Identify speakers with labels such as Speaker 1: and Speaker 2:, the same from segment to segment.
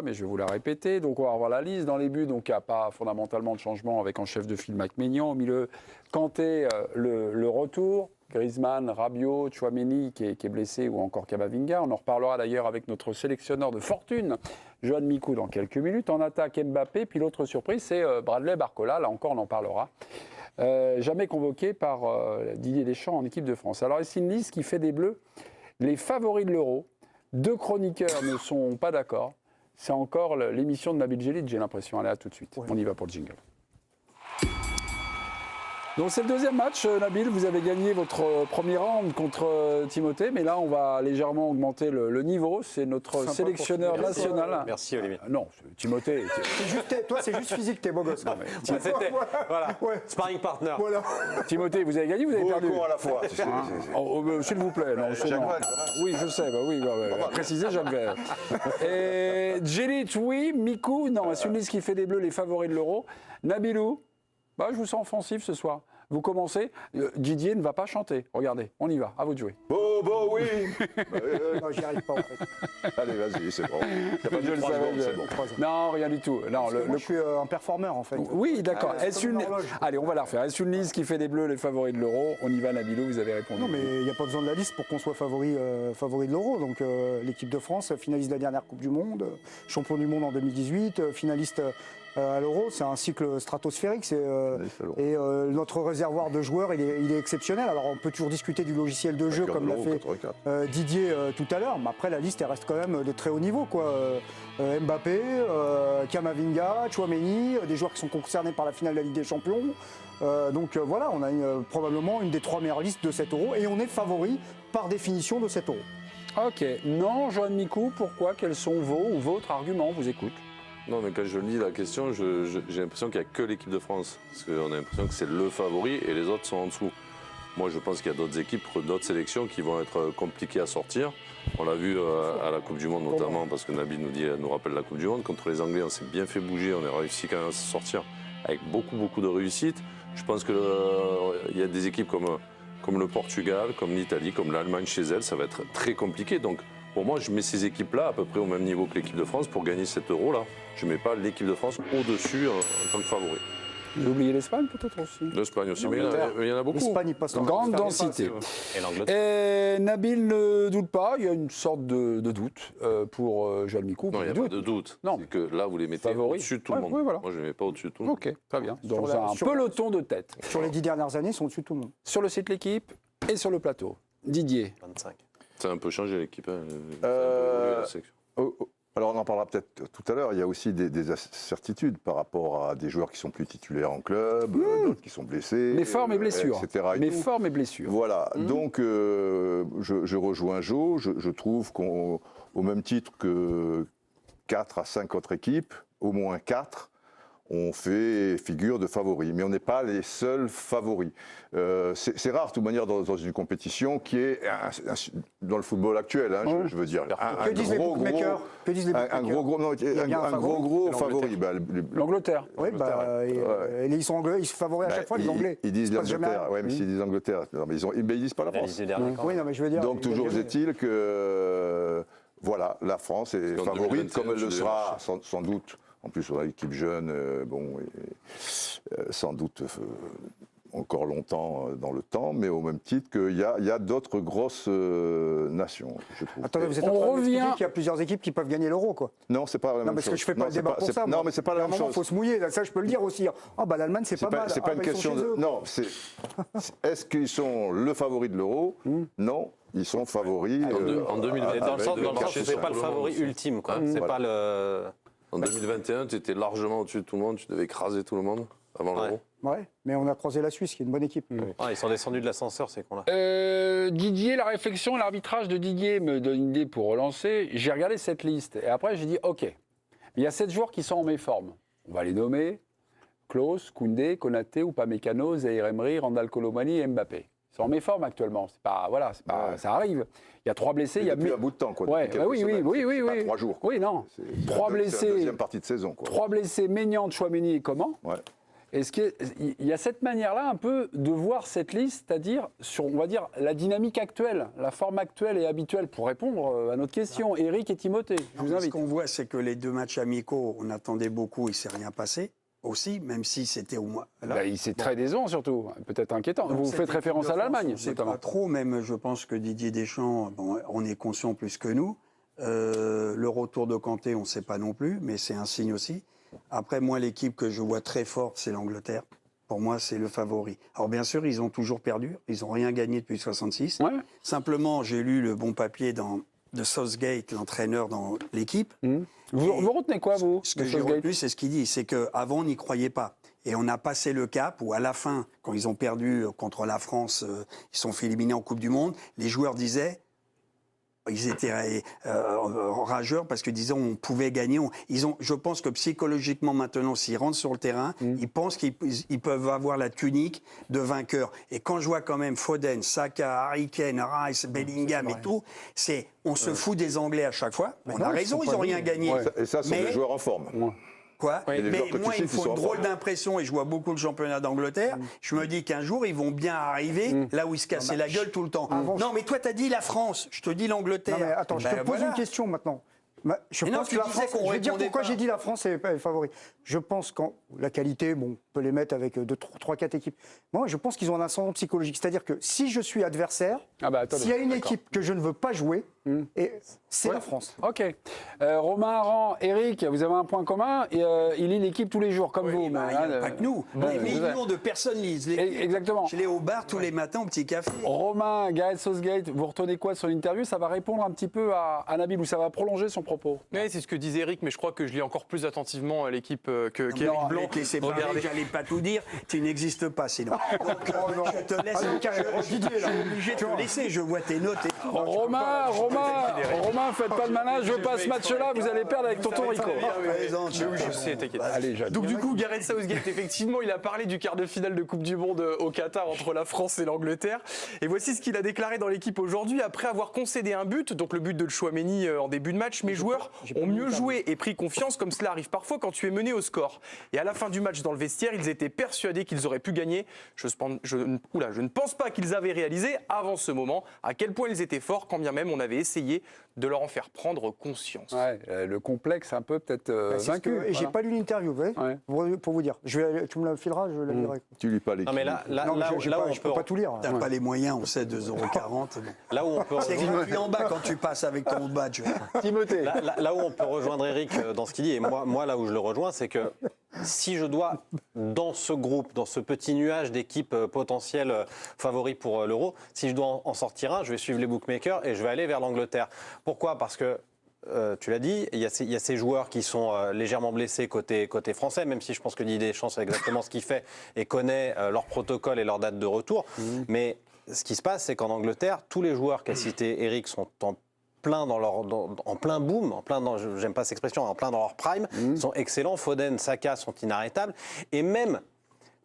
Speaker 1: mais je vais vous la répéter. Donc, on va revoir la liste. Dans les buts, donc il n'y a pas fondamentalement de changement avec en chef de file Maignan. Au milieu, Kanté, le retour. Griezmann, Rabiot, Tchouaméni qui est blessé ou encore Camavinga. On en reparlera d'ailleurs avec notre sélectionneur de fortune, Johan Mikou, dans quelques minutes. En attaque, Mbappé. Puis l'autre surprise, c'est Bradley Barcola. Là encore, on en parlera. Jamais convoqué par Didier Deschamps en équipe de France. Alors, c'est une liste qui fait des Bleus les favoris de l'Euro. Deux chroniqueurs ne sont pas d'accord. C'est encore l'émission de Nabil Djellit, j'ai l'impression. Allez, à tout de suite. Ouais. On y va pour le jingle. Donc c'est le deuxième match, Nabil. Vous avez gagné votre premier round contre Timothée, mais là on va légèrement augmenter le niveau. C'est notre sélectionneur national.
Speaker 2: Merci Olivier.
Speaker 1: Non, Timothée.
Speaker 3: Toi, c'est juste physique, t'es beau gosse.
Speaker 2: C'était voilà. Ouais. Sparring partner.
Speaker 3: Voilà.
Speaker 1: Timothée, vous avez gagné, vous avez perdu.
Speaker 4: À la fois.
Speaker 1: S'il vous plaît. Non, oui, je sais. Précisez, j'avais. Et Djellit, oui. Mikou, non. C'est une liste qui fait des Bleus les favoris de l'Euro. Nabilou. Je vous sens offensif ce soir. Vous commencez. Didier ne va pas chanter. Regardez, on y va. À vous de jouer.
Speaker 4: Oui.
Speaker 3: Non, j'y arrive pas en fait.
Speaker 4: Allez, vas-y, c'est bon.
Speaker 1: Je le savais.
Speaker 4: C'est bon.
Speaker 1: Non, rien du tout. Non,
Speaker 3: moi, je suis un performeur en fait.
Speaker 1: Oui, d'accord. Allez, on va la refaire. Est-ce une liste qui fait des Bleus les favoris de l'Euro? On y va, Nabilou, vous avez répondu.
Speaker 3: Non, mais il n'y a pas besoin de la liste pour qu'on soit favori de l'Euro. Donc l'équipe de France, finaliste de la dernière Coupe du Monde, champion du monde en 2018, finaliste à l'Euro, c'est un cycle stratosphérique. Et notre réservoir de joueurs, il est exceptionnel. Alors on peut toujours discuter du logiciel de jeu comme l'a fait Didier tout à l'heure, mais après la liste elle reste quand même de très haut niveau, quoi. Mbappé, Camavinga, Tchouaméni, des joueurs qui sont concernés par la finale de la Ligue des Champions. Donc voilà, on a probablement une des 3 meilleures listes de cet Euro et on est favori par définition de cet Euro.
Speaker 1: Ok. Non, Johan Mikou, pourquoi? Quels sont vos ou votre argument? On vous écoute.
Speaker 5: Non, mais quand je lis la question, j'ai l'impression qu'il n'y a que l'équipe de France. Parce qu'on a l'impression que c'est le favori et les autres sont en dessous. Moi, je pense qu'il y a d'autres équipes, d'autres sélections qui vont être compliquées à sortir. On l'a vu à la Coupe du Monde notamment, parce que Nabil nous rappelle la Coupe du Monde. Contre les Anglais, on s'est bien fait bouger, on a réussi quand même à se sortir avec beaucoup de réussite. Je pense qu'il y a des équipes comme le Portugal, comme l'Italie, comme l'Allemagne chez elle, ça va être très compliqué. Donc, pour moi, je mets ces équipes-là à peu près au même niveau que l'équipe de France pour gagner cet Euro-là. Je ne mets pas l'équipe de France au-dessus en tant que favori.
Speaker 1: J'ai oublié l'Espagne peut-être aussi.
Speaker 5: L'Espagne aussi, mais il y en a beaucoup.
Speaker 3: L'Espagne, il passe en
Speaker 1: grande densité.
Speaker 2: Et l'Angleterre.
Speaker 1: Et Nabil ne doute pas, il y a une sorte de doute pour Johan Mikou.
Speaker 5: Non, il n'y a pas de doute.
Speaker 1: Non.
Speaker 5: C'est que là, vous les mettez au-dessus de tout le monde.
Speaker 1: Ouais, voilà.
Speaker 5: Moi, je ne les mets pas au-dessus de tout le monde.
Speaker 1: Ok, très bien. Dans un peloton de tête.
Speaker 3: Sur les 10 dernières années, ils sont au-dessus de tout le monde.
Speaker 1: Sur le site L'Équipe et sur le plateau. Didier.
Speaker 2: 25.
Speaker 5: Ça a un peu changé l'équipe.
Speaker 4: Alors on en parlera peut-être tout à l'heure, il y a aussi des incertitudes par rapport à des joueurs qui sont plus titulaires en club, d'autres qui sont blessés.
Speaker 1: Les formes et blessures.
Speaker 4: Etc.
Speaker 1: Formes et blessures.
Speaker 4: Voilà, donc je rejoins Jo, je trouve qu'au même titre que 4 à 5 autres équipes, au moins 4, on fait figure de favoris, mais on n'est pas les seuls favoris. C'est rare, de toute manière, dans une compétition qui est, dans le football actuel, je veux dire, un gros favori.
Speaker 1: L'Angleterre.
Speaker 3: Oui, ils sont anglais, ils sont favoris à chaque fois, les Anglais.
Speaker 4: Ils disent l'Angleterre, oui, mais s'ils disent l'Angleterre, mais ils disent pas la France.
Speaker 3: Oui, non, mais je veux dire.
Speaker 4: Donc toujours est-il que, voilà, la France est favorite, comme elle le sera sans doute. En plus, on a une équipe jeune, sans doute encore longtemps dans le temps, mais au même titre qu'il y a d'autres grosses nations, je trouve.
Speaker 3: Attendez, vous êtes en train de m'expliquer qu'il y a plusieurs équipes qui peuvent gagner l'Euro, quoi.
Speaker 4: Non, c'est pas la même chose.
Speaker 3: Non, parce que je fais pas le débat pour ça.
Speaker 4: Non, mais c'est pas la même chose.
Speaker 3: Il faut se mouiller, ça je peux le dire aussi. L'Allemagne, c'est pas mal.
Speaker 4: C'est pas une question de... Non, est-ce qu'ils sont le favori de l'Euro? Non. Ils sont favoris.
Speaker 5: En 2020,
Speaker 2: dans le sens, c'est pas le favori ultime, quoi. C'est pas le...
Speaker 5: En 2021, tu étais largement au-dessus de tout le monde, tu devais écraser tout le monde avant l'Euro.
Speaker 3: Ouais, mais on a croisé la Suisse, qui est une bonne équipe.
Speaker 2: Ils sont descendus de l'ascenseur, ces cons-là.
Speaker 1: Didier, la réflexion, l'arbitrage de Didier me donne une idée pour relancer. J'ai regardé cette liste et après j'ai dit ok, il y a 7 joueurs qui sont en méforme. On va les nommer Klose, Koundé, Konaté, Upamecano, Zaïre Emery, Randal Colomani et Mbappé. Ils sont en méforme actuellement. Ça arrive. Il y a 3 blessés. Il y a
Speaker 4: depuis un bout de temps, quoi.
Speaker 1: Oui.
Speaker 4: 3 jours. Quoi.
Speaker 1: Oui, non. 3 blessés.
Speaker 4: C'est la deuxième partie de saison, quoi.
Speaker 1: 3 blessés. Maignan, Tchouaméni et Coman.
Speaker 4: Ouais.
Speaker 1: Est-ce qu'il y a cette manière-là un peu de voir cette liste, c'est-à-dire sur, on va dire, la dynamique actuelle, la forme actuelle et habituelle, pour répondre à notre question, Eric et Timothée, je vous invite.
Speaker 6: Ce qu'on voit, c'est que les 2 matchs amicaux, on attendait beaucoup, il ne s'est rien passé aussi, même si c'était au moins.
Speaker 1: C'est très décevant surtout, peut-être inquiétant. Vous faites référence à l'Allemagne,
Speaker 6: C'est
Speaker 1: notamment.
Speaker 6: pas trop, même je pense que Didier Deschamps, bon, on est conscient plus que nous. Le retour de Kanté, on ne sait pas non plus, mais c'est un signe aussi. Après, moi, l'équipe que je vois très forte, c'est l'Angleterre. Pour moi, c'est le favori. Alors, bien sûr, ils ont toujours perdu. Ils n'ont rien gagné depuis 66.
Speaker 1: Ouais.
Speaker 6: Simplement, j'ai lu le bon papier de Southgate, l'entraîneur dans l'équipe.
Speaker 1: Vous retenez quoi, vous
Speaker 6: Ce que
Speaker 1: de
Speaker 6: j'ai
Speaker 1: Southgate
Speaker 6: retenu, c'est ce qu'il dit. C'est qu'avant, on n'y croyait pas. Et on a passé le cap où, à la fin, quand ils ont perdu contre la France, ils sont fait éliminer en Coupe du Monde, les joueurs disaient... Ils étaient rageurs parce qu'ils disaient on pouvait gagner. Je pense que psychologiquement maintenant, s'ils rentrent sur le terrain, ils pensent qu'ils peuvent avoir la tunique de vainqueur. Et quand je vois quand même Foden, Saka, Harry Kane, Rice, Bellingham et tout, on se fout des Anglais à chaque fois. On a raison, ils n'ont rien gagné.
Speaker 4: Et ça, ce sont des joueurs en forme.
Speaker 6: Quoi
Speaker 4: Et les
Speaker 6: mais
Speaker 4: joueurs que
Speaker 6: moi,
Speaker 4: tu
Speaker 6: il me
Speaker 4: cites,
Speaker 6: faut
Speaker 4: ils sont
Speaker 6: une
Speaker 4: en
Speaker 6: drôle
Speaker 4: forme.
Speaker 6: d'impression, et je vois beaucoup le championnat d'Angleterre. Je me dis qu'un jour, ils vont bien arriver là où ils se cassaient la gueule tout le temps. Non, mais toi, tu as dit la France, je te dis l'Angleterre.
Speaker 3: Non, mais attends, je te pose une question maintenant. Je
Speaker 6: Mais non,
Speaker 3: pense
Speaker 6: tu
Speaker 3: que la
Speaker 6: disais
Speaker 3: France,
Speaker 6: qu'on
Speaker 3: je vais dire
Speaker 6: répondait
Speaker 3: pourquoi
Speaker 6: pas.
Speaker 3: j'ai dit la France est favori. Je pense qu'en la qualité, bon, on peut les mettre avec 3-4 équipes. Moi, je pense qu'ils ont un ascendant psychologique. C'est-à-dire que si je suis adversaire,
Speaker 1: attendez.
Speaker 3: s'il y a une équipe que je ne veux pas jouer, et c'est la France.
Speaker 1: Ok. Romain Aran, Eric, vous avez un point commun. Il lit l'équipe tous les jours, comme vous.
Speaker 6: Il n'y a pas que nous. Des millions de personnes lisent l'équipe.
Speaker 1: Exactement.
Speaker 6: Je l'ai au bar tous les matins au petit café.
Speaker 1: Romain, Gareth Southgate, vous retenez quoi de son interview? Ça va répondre un petit peu à Nabil, ou ça va prolonger son propos?
Speaker 7: Oui, c'est ce que disait Eric, mais je crois que je lis encore plus attentivement l'équipe qu'Eric Blanc.
Speaker 6: Non, c'est pas vrai, j'allais pas tout dire. Tu n'existes pas sinon. Donc, je te laisse. Je suis obligé de te laisser. Je vois tes notes et tout.
Speaker 1: Romain, faites pas le malin, je veux pas ce match-là, vous allez perdre avec tonton Rico.
Speaker 7: Je sais, t'inquiète.
Speaker 1: Allez, Jade.
Speaker 7: Donc du coup, Gareth Southgate, effectivement, il a parlé du quart de finale de Coupe du Monde au Qatar entre la France et l'Angleterre. Et voici ce qu'il a déclaré dans l'équipe aujourd'hui après avoir concédé un but, donc le but de Tchouaméni en début de match. Mes joueurs ont mieux joué et pris confiance, comme cela arrive parfois quand tu es mené au score. Et à la fin du match dans le vestiaire, ils étaient persuadés qu'ils auraient pu gagner. Je ne pense pas qu'ils avaient réalisé avant ce moment à quel point ils étaient forts, quand bien même on avait essayé de leur en faire prendre conscience.
Speaker 1: Ouais, le complexe un peu peut-être vaincu.
Speaker 3: Et j'ai pas lu l'interview, vous voyez, pour vous dire. Tu me la fileras, je la lirai.
Speaker 4: Tu lis pas l'équipe.
Speaker 2: Non, mais là
Speaker 3: Je peux pas tout lire.
Speaker 6: T'as pas les moyens, on sait, 2,40 €.
Speaker 2: là où on peut
Speaker 6: C'est gratuit en bas quand tu passes avec ton badge.
Speaker 1: Timothée.
Speaker 2: Là où on peut rejoindre Eric dans ce qu'il dit, et moi là où je le rejoins, c'est que si je dois, dans ce groupe, dans ce petit nuage d'équipes potentielles favoris pour l'Euro, si je dois en sortir un, je vais suivre les bookmakers et je vais aller vers l'Angleterre. Pourquoi ? Parce que tu l'as dit, il y a ces joueurs qui sont légèrement blessés côté français, même si je pense que Didier Deschamps sait exactement ce qu'il fait et connaît leur protocole et leur date de retour. Mais ce qui se passe, c'est qu'en Angleterre, tous les joueurs qu'a cité Eric sont en plein boom, j'aime pas cette expression, en plein dans leur prime, sont excellents. Foden, Saka sont inarrêtables. Et même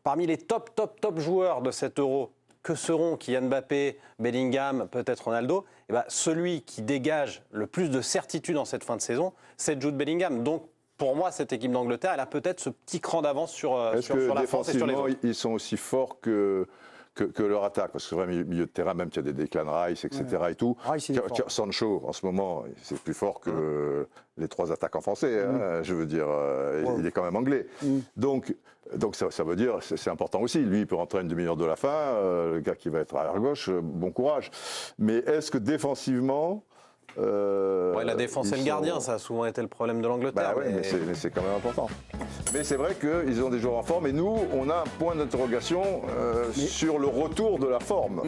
Speaker 2: parmi les top joueurs de cet Euro, que seront Kylian Mbappé, Bellingham, peut-être Ronaldo, eh ben, celui qui dégage le plus de certitude en cette fin de saison, c'est Jude Bellingham. Donc, pour moi, cette équipe d'Angleterre, elle a peut-être ce petit cran d'avance sur la France et sur les autres.
Speaker 4: Ils sont aussi forts que leur attaque, parce que c'est vrai, milieu de terrain, même qu'il y a des Declan Rice, etc. et tout.
Speaker 3: Rice, il est fort.
Speaker 4: Sancho, en ce moment, c'est plus fort que les 3 attaquants français. Je veux dire, il est quand même anglais. Donc ça veut dire, c'est important aussi. Lui, il peut rentrer à une demi-heure de la fin. Le gars qui va être à gauche, bon courage. Mais est-ce que défensivement...
Speaker 2: la défense et le gardien, ça a souvent été le problème de l'Angleterre.
Speaker 4: Mais c'est quand même important. Mais c'est vrai qu'ils ont des joueurs en forme et nous, on a un point d'interrogation sur le retour de la forme.